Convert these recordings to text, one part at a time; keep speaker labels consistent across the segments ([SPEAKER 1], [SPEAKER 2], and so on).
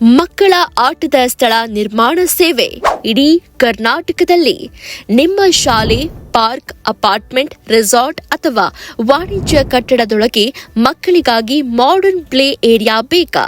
[SPEAKER 1] ಮಕ್ಕಳ ಆಟದ ಸ್ಥಳ ನಿರ್ಮಾಣ ಸೇವೆ ಇಡೀ ಕರ್ನಾಟಕದಲ್ಲಿ ನಿಮ್ಮ ಶಾಲೆ, ಪಾರ್ಕ್, ಅಪಾರ್ಟ್ಮೆಂಟ್, ರೆಸಾರ್ಟ್ ಅಥವಾ ವಾಣಿಜ್ಯ ಕಟ್ಟಡದೊಳಗೆ ಮಕ್ಕಳಿಗಾಗಿ ಮಾಡರ್ನ್ ಪ್ಲೇ ಏರಿಯಾ ಬೇಕಾ?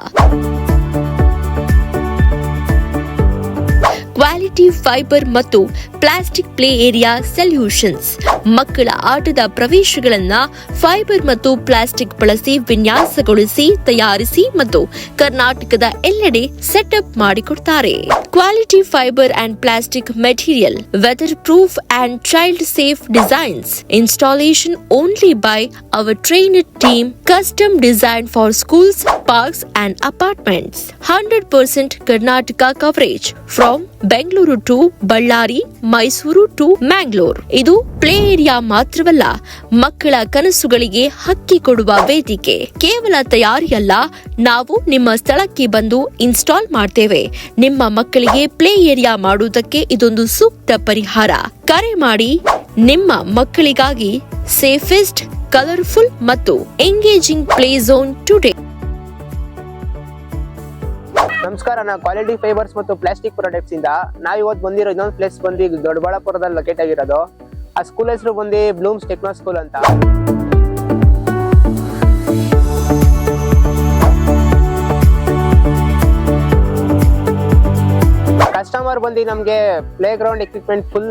[SPEAKER 1] ಕ್ವಾಲಿಟಿ ಫೈಬರ್ ಮತ್ತು ಪ್ಲಾಸ್ಟಿಕ್ ಪ್ಲೇ ಏರಿಯಾ ಸೊಲ್ಯೂಷನ್ಸ್ ಮಕ್ಕಳ ಆಟದ ಪ್ರವೇಶಗಳನ್ನು ಫೈಬರ್ ಮತ್ತು ಪ್ಲಾಸ್ಟಿಕ್ ಬಳಸಿ ವಿನ್ಯಾಸಗೊಳಿಸಿ, ತಯಾರಿಸಿ ಮತ್ತು ಕರ್ನಾಟಕದ ಎಲ್ಲೆಡೆ ಸೆಟಪ್ ಮಾಡಿಕೊಡ್ತಾರೆ. Quality fibre and plastic material, weather proof and child safe designs, installation only by our trained team, custom designed for schools, parks and apartments. 100% Karnataka coverage from Bengaluru to Ballari, Mysuru to Mangalore. ಇದು play area ಮಾತ್ರವಲ್ಲ, ಮಕ್ಕಳ ಕನಸುಗಳಿಗೆ ಹಕ್ಕಿ ಕೊಡುವ ವೇದಿಕೆ. ಕೇವಲ ತಯಾರಿಯಲ್ಲ, ನಾವು ನಿಮ್ಮ ಸ್ಥಳಕ್ಕೆ ಬಂದು ಇನ್ಸ್ಟಾಲ್ ಮಾಡ್ತೇವೆ. ನಿಮ್ಮ ಮಕ್ಕಳಿಗೆ ಪ್ಲೇ ಏರಿಯಾ ಮಾಡುವುದಕ್ಕೆ ಇದೊಂದು ಸೂಕ್ತ ಪರಿಹಾರ. ಕರೆ ಮಾಡಿ. ನಿಮ್ಮ ಮಕ್ಕಳಿಗಾಗಿ ಸೇಫೆಸ್ಟ್, ಕಲರ್ಫುಲ್ ಮತ್ತು ಎಂಗೇಜಿಂಗ್ ಪ್ಲೇ ಝೋನ್ ಟುಡೇ.
[SPEAKER 2] ನಮಸ್ಕಾರ, ನಾನು ಕ್ವಾಲಿಟಿ ಫೈಬರ್ಸ್ ಮತ್ತು ಪ್ಲಾಸ್ಟಿಕ್ ಪ್ರಾಡಕ್ಟ್ಸ್ ಇಂದ ನಾವು ಇವತ್ತು ಬಂದಿರೋ ಇನ್ನೊಂದು ಪ್ಲೇಸ್ ಬಂದು ದೊಡ್ಡಬಳ್ಳಾಪುರದಲ್ಲಿ ಲೊಕೇಟ್ ಆಗಿರೋದು. ಆ ಸ್ಕೂಲ್ ಹೆಸರು ಬಂದು ಬ್ಲೂಮ್ಸ್ ಟೆಕ್ನೋ ಸ್ಕೂಲ್ ಅಂತ. ಕಸ್ಟಮರ್ ಬಂದು ನಮಗೆ play ground equipment full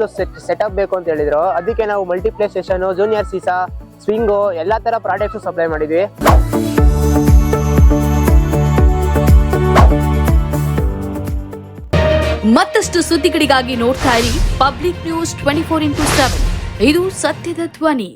[SPEAKER 2] setup ಬೇಕು ಅಂತ ಹೇಳಿದ್ರು. ಅದಕ್ಕೆ ನಾವು ಮಲ್ಟಿಪ್ಲೇ ಸ್ಟೇಷನ್, ಜೂನಿಯರ್ ಸೀಸಾ, ಸ್ವಿಂಗು ಎಲ್ಲಾ ತರ ಪ್ರಾಡಕ್ಟ್ಸ್ ಸಪ್ಲೈ ಮಾಡಿದ್ವಿ.
[SPEAKER 3] ಮತ್ತಷ್ಟು ಸುದ್ದಿಗಳಿಗಾಗಿ ನೋಡ್ತಾ ಇರಿ ಪಬ್ಲಿಕ್ ನ್ಯೂಸ್ 24x7. ಇದು ಸತ್ಯದ ಧ್ವನಿ.